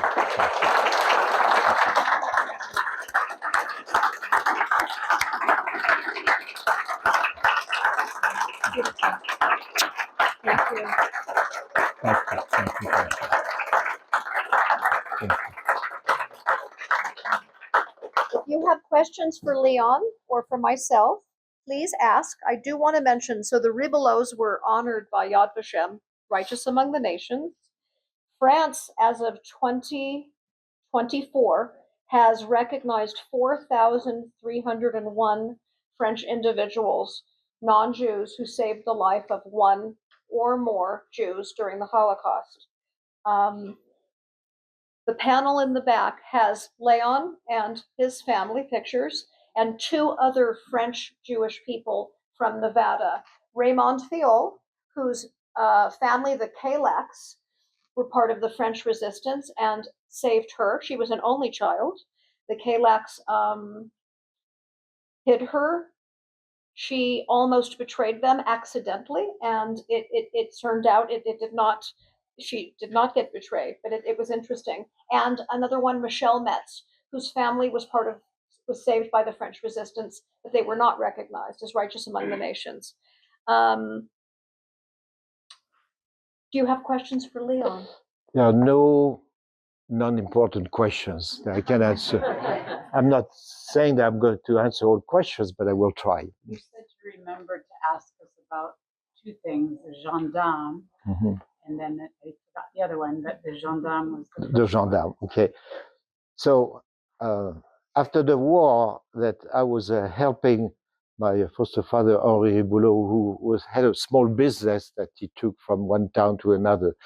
If you have questions for Leon or for myself, please ask. I do want to mention, so the Ribelots were honored by Yad Vashem, Righteous Among the Nations. France, as of 2024, has recognized 4,301 French individuals, non-Jews, who saved the life of one or more Jews during the Holocaust. The panel in the back has Leon and his family pictures and 2 other French Jewish people from Nevada. Raymond Thiol, whose family, the Kalaks, were part of the French resistance and saved her. She was an only child. The Kalaks hid her. She almost betrayed them accidentally, and it turned out it did not. She did not get betrayed, but it was interesting. And another one, Michelle Metz, whose family was saved by the French resistance, but they were not recognized as righteous among the nations. Do you have questions for Leon? There are no non-important questions that I can answer. I'm not saying that I'm going to answer all questions, but I will try. You said to remember to ask us about 2 things, the gendarme, and then I forgot the other one, but the gendarme was the gendarme, okay. So after the war that I was helping my foster father, Henri Riboulot, who had a small business that he took from one town to another.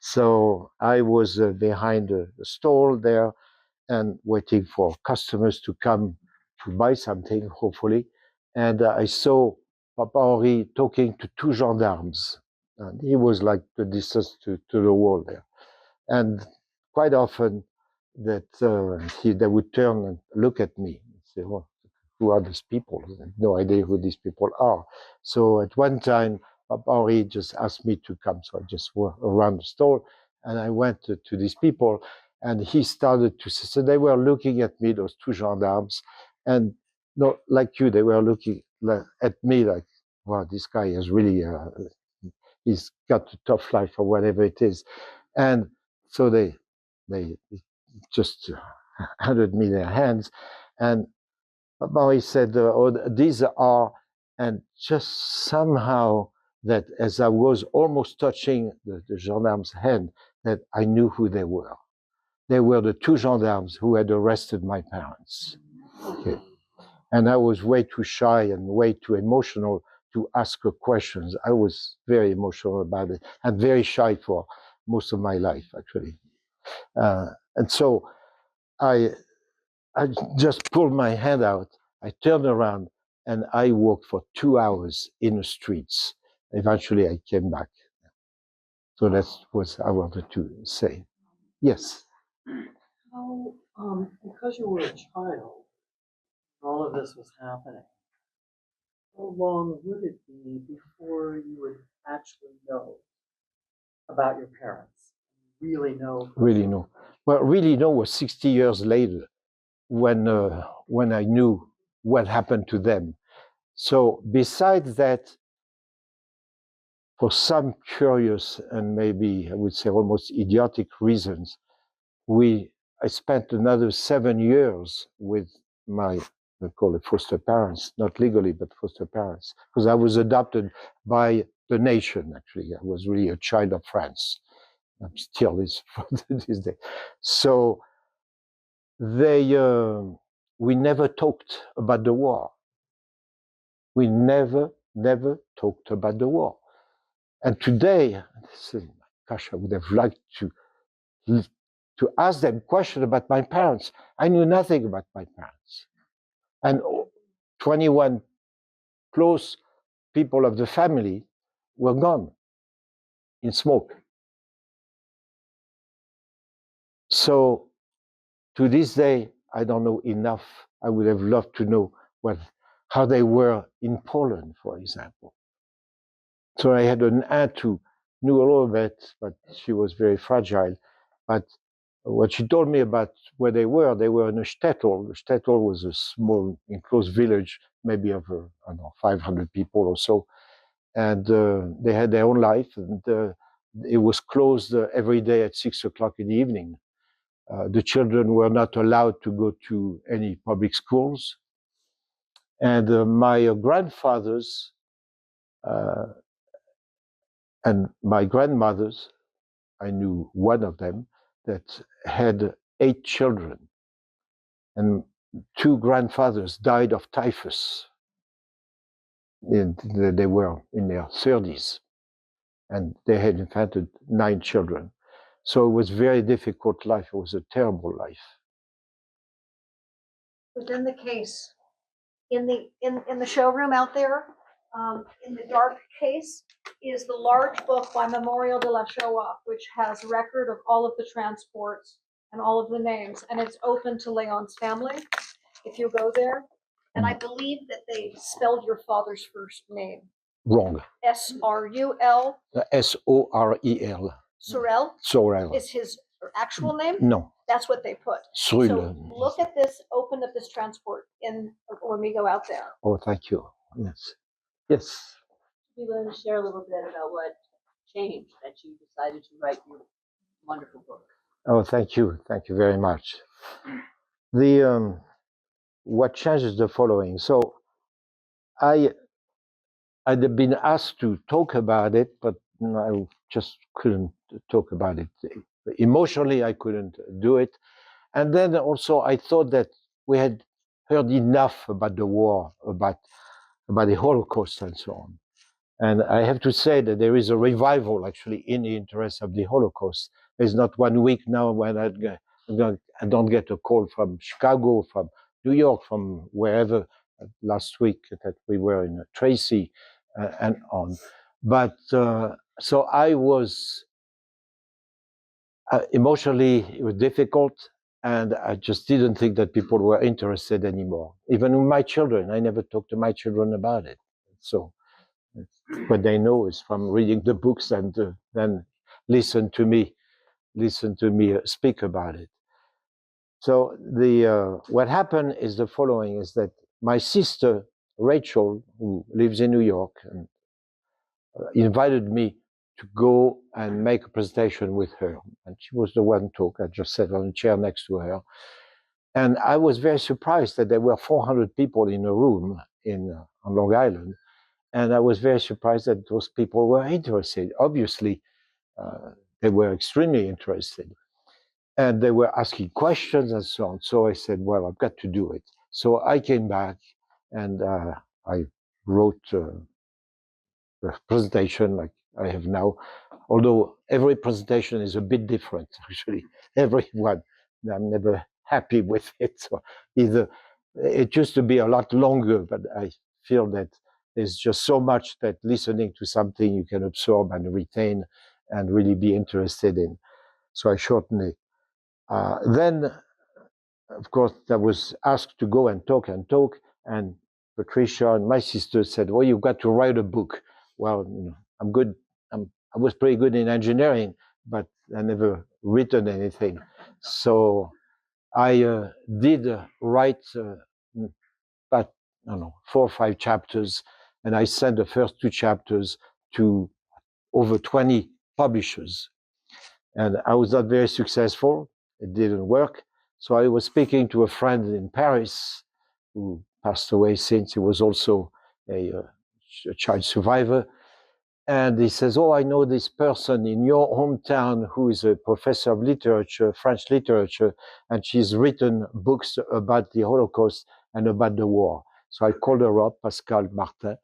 So I was behind the stall there and waiting for customers to come to buy something, hopefully. And I saw Papa Henri talking to 2 gendarmes. And he was like the distance to the wall there. And quite often that they would turn and look at me and say, well, who are these people? I have no idea who these people are. So at one time, Papa Henri just asked me to come. So I just went around the store and I went to these people and he started to say, so they were looking at me, those 2 gendarmes, and not like you, they were looking at me like, wow, this guy is really, he's got a tough life or whatever it is. And so they just handed me their hands, and Papa said, "Oh, these are," and just somehow that as I was almost touching the gendarme's hand, that I knew who they were. They were the 2 gendarmes who had arrested my parents. Okay. And I was way too shy and way too emotional to ask her questions. I was very emotional about it and very shy for most of my life, actually. And so I just pulled my hand out, I turned around, and I walked for 2 hours in the streets. Eventually, I came back. So that's what I wanted to say. Yes. How, because you were a child, all of this was happening, how long would it be before you would actually know about your parents? Really know? Really know. Well, really know was 60 years later when I knew what happened to them. So besides that, for some curious and maybe I would say almost idiotic reasons, I spent another 7 years with my, I call it foster parents, not legally, but foster parents, because I was adopted by the nation, actually. I was really a child of France. I'm still is for this day. So we never talked about the war. We never talked about the war. And today, gosh, I would have liked to ask them questions about my parents. I knew nothing about my parents. And 21 close people of the family were gone in smoke. So to this day, I don't know enough. I would have loved to know how they were in Poland, for example. So I had an aunt who knew a little bit, but she was very fragile. But what she told me about where they were in a shtetl. The shtetl was a small enclosed village, maybe of, I don't know, 500 people or so. And they had their own life, and it was closed every day at 6 o'clock in the evening. The children were not allowed to go to any public schools. And my grandfathers and my grandmothers, I knew one of them that had 8 children, and 2 grandfathers died of typhus. And they were in their 30s, and they had infanted 9 children. So it was very difficult life. It was a terrible life. Within the case, in the showroom out there, in the dark case, is the large book by Memorial de la Shoah, which has record of all of the transports and all of the names, and it's open to Leon's family if you go there. And I believe that they spelled your father's first name Wrong. S-R-U-L. S-O-R-E-L. Sorel Sorel. is his actual name? No. That's what they put. Srul. So look at this, open up this transport when we go out there. Oh, thank you. Yes. Yes. You want to share a little bit about what changed that you decided to write your wonderful book? Oh, thank you. Thank you very much. What changes the following. So I'd been asked to talk about it, but I just couldn't talk about it. Emotionally, I couldn't do it. And then also I thought that we had heard enough about the war, about the Holocaust and so on. And I have to say that there is a revival actually in the interest of the Holocaust. There's not 1 week now when I don't get a call from Chicago, from New York, from wherever. Last week that we were in Tracy and on. But so I was emotionally, it was difficult. And I just didn't think that people were interested anymore. Even with my children, I never talked to my children about it. So what they know is from reading the books and then listen to me speak about it. So what happened is the following: is that my sister Rachel, who lives in New York, and invited me to go and make a presentation with her, and she was the one talk. I just sat on a chair next to her, and I was very surprised that there were 400 people in a room on Long Island. And I was very surprised that those people were interested. Obviously, they were extremely interested. And they were asking questions and so on. So I said, well, I've got to do it. So I came back and I wrote a presentation like I have now. Although every presentation is a bit different, actually. Every one. I'm never happy with it. So it used to be a lot longer, but I feel that there's just so much that listening to something you can absorb and retain, and really be interested in. So I shortened it. Then, of course, I was asked to go and talk, and Patricia and my sister said, "Well, you've got to write a book." Well, I'm good. I was pretty good in engineering, but I never written anything. So I did write about, I don't know, 4 or 5 chapters, and I sent the first 2 chapters to over 20 publishers. And I was not very successful. It didn't work. So I was speaking to a friend in Paris who passed away since. He was also a child survivor. And he says, "Oh, I know this person in your hometown who is a professor of literature, French literature, and she's written books about the Holocaust and about the war." So I called her up, Pascal Martin,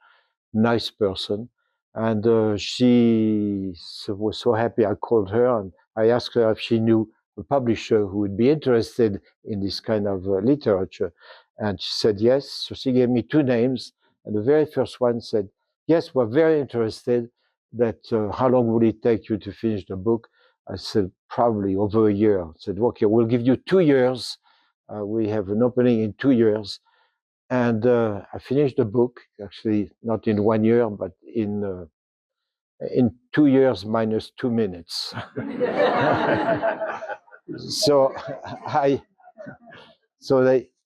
nice person. And she was so happy. I called her and I asked her if she knew a publisher who would be interested in this kind of literature. And she said yes. So she gave me 2 names. And the very first one said, "Yes, we're very interested. That how long will it take you to finish the book?" I said, "Probably over a year." I said, "Okay, we'll give you 2 years. We have an opening in 2 years." And I finished the book, actually not in 1 year, but in 2 years minus 2 minutes. So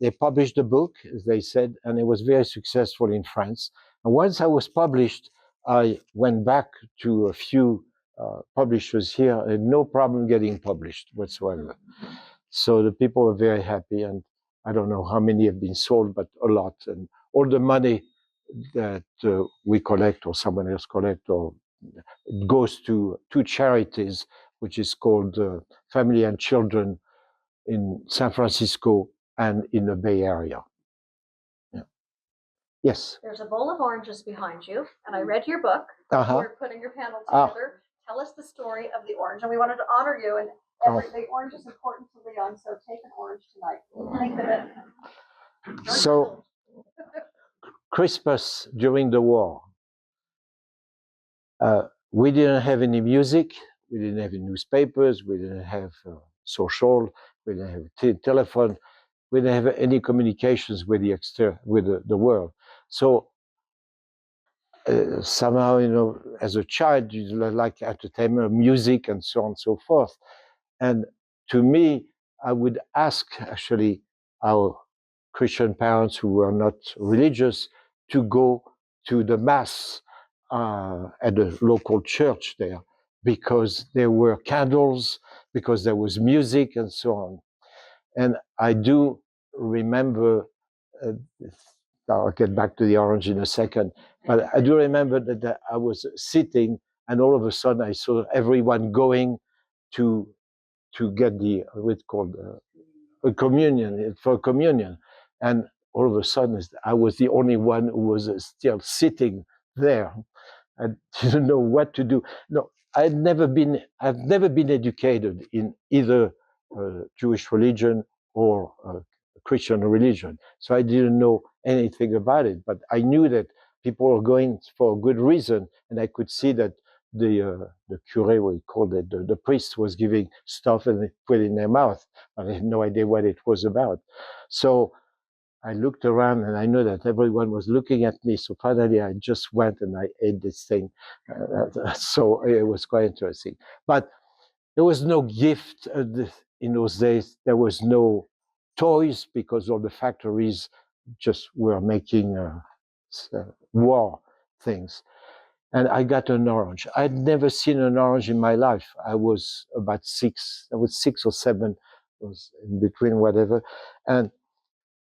they published the book, as they said, and it was very successful in France. And once I was published, I went back to a few publishers here, and no problem getting published whatsoever. So the people were very happy, and I don't know how many have been sold, but a lot. And all the money that we collect or someone else collect, or it goes to 2 charities, which is called Family and Children in San Francisco and in the Bay Area. Yeah. Yes. There's a bowl of oranges behind you, and I read your book. You're putting your panel together. Tell us the story of the orange, and we wanted to honor you. And the orange is important to Leon, so take an orange tonight. Think of it. So, Christmas during the war, we didn't have any music, we didn't have any newspapers, we didn't have social, we didn't have telephone, we didn't have any communications with the world. So somehow, as a child, you like entertainment, music, and so on and so forth. And to me, I would ask actually our Christian parents who were not religious to go to the mass at the local church there, because there were candles, because there was music, and so on. And I do remember, I'll get back to the orange in a second, but I do remember that I was sitting, and all of a sudden I saw everyone going to get the what's called a communion, for communion, and all of a sudden I was the only one who was still sitting there. I didn't know what to do. No, I've never been educated in either Jewish religion or Christian religion, so I didn't know anything about it. But I knew that people were going for a good reason, and I could see that the curé, we called it, the priest was giving stuff and they put it in their mouth. I had no idea what it was about. So I looked around and I knew that everyone was looking at me. So finally I just went and I ate this thing. So it was quite interesting. But there was no gift in those days. There was no toys because all the factories just were making war things. And I got an orange. I'd never seen an orange in my life. I was about 6. I was 6 or 7, was in between, whatever. And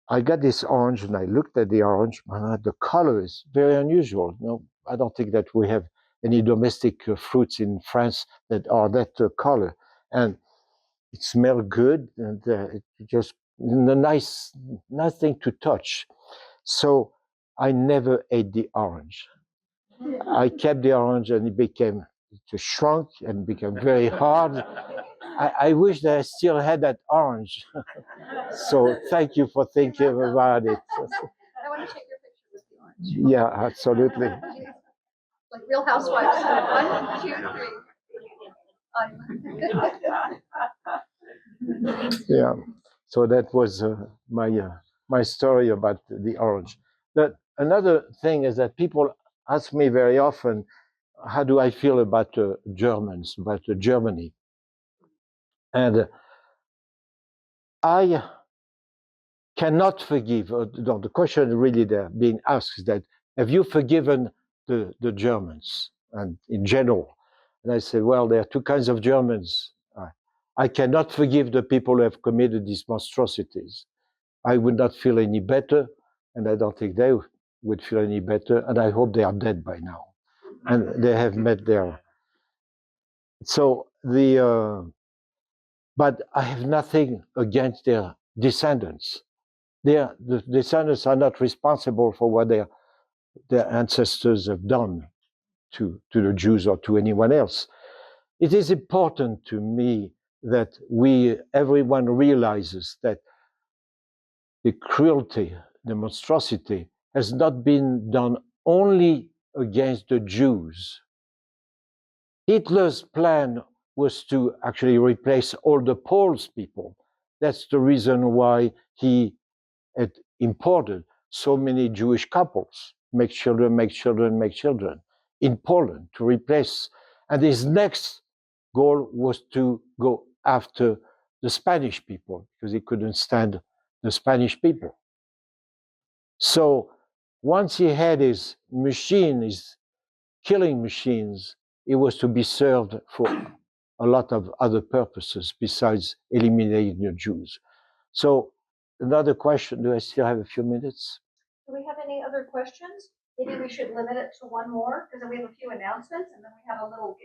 I got this orange, and I looked at the orange. The color is very unusual. No, I don't think that we have any domestic fruits in France that are that color. And it smelled good, and it just nice thing to touch. So I never ate the orange. I kept the orange, and it just shrunk and became very hard. I wish that I still had that orange. So thank you for thinking about it. I want to take your picture with the orange. Yeah, absolutely. Like Real Housewives. 1, 2, 3. Yeah. So that was my story about the orange. But another thing is that people ask me very often, how do I feel about Germans, about Germany? And I cannot forgive. No, the question really there being asked is that, have you forgiven the Germans and in general? And I said, well, there are two kinds of Germans. I cannot forgive the people who have committed these monstrosities. I would not feel any better, and I don't think they would feel any better, and I hope they are dead by now. And they have met their. So but I have nothing against their descendants. The descendants are not responsible for what their ancestors have done to the Jews or to anyone else. It is important to me that everyone realizes that the cruelty, the monstrosity has not been done only against the Jews. Hitler's plan was to actually replace all the Polish people. That's the reason why he had imported so many Jewish couples, make children, make children, make children, in Poland to replace. And his next goal was to go after the Spanish people because he couldn't stand the Spanish people. So once he had his machine, his killing machines, it was to be served for a lot of other purposes besides eliminating the Jews. So another question, do I still have a few minutes? Do we have any other questions? Maybe we should limit it to one more, because then we have a few announcements, and then we have a little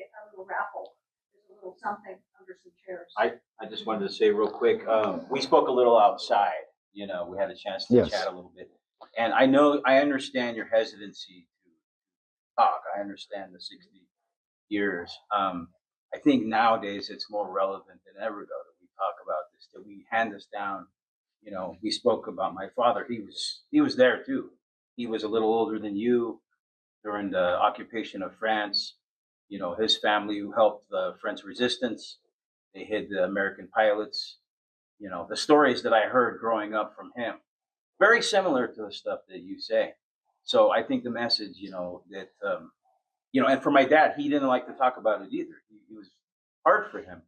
raffle. There's a little something under some chairs. I just wanted to say real quick, we spoke a little outside, we had a chance to chat a little bit. And I understand your hesitancy to talk. I understand the 60 years. I think nowadays it's more relevant than ever ago that we talk about this, that we hand this down. We spoke about my father. He was there too. He was a little older than you during the occupation of France. His family who helped the French resistance. They hid the American pilots. The stories that I heard growing up from him, very similar to the stuff that you say. So I think the message, that, and for my dad, he didn't like to talk about it either. It was hard for him.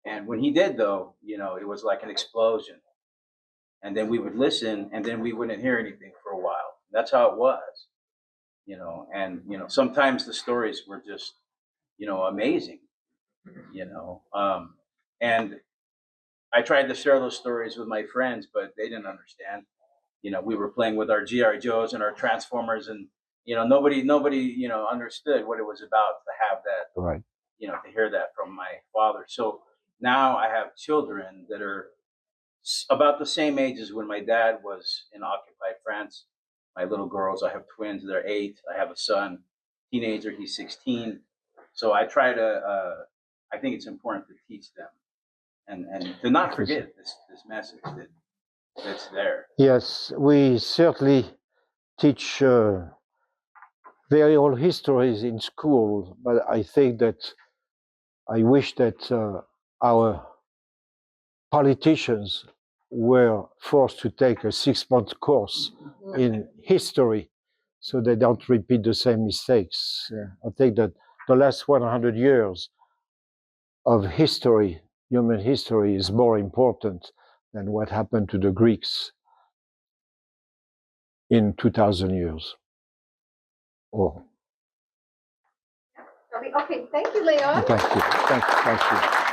And when he did, though, it was like an explosion. And then we would listen, and then we wouldn't hear anything for a while. That's how it was, and, sometimes the stories were just, amazing, and I tried to share those stories with my friends, but they didn't understand. We were playing with our G.I. Joes and our Transformers, and, nobody, understood what it was about to have that, right. To hear that from my father. So now I have children that are about the same age as when my dad was in occupied France. My little girls, I have twins, they're 8. I have a son, teenager, he's 16. So I try to, I think it's important to teach them and to not forget this message that's there. Yes, we certainly teach very old histories in school, but I think that I wish that our politicians were forced to take a 6-month course in history so they don't repeat the same mistakes. I think that the last 100 years of history, human history, is more important than what happened to the Greeks in 2,000 years. Okay, thank you, Leon. Thank you. Thank you.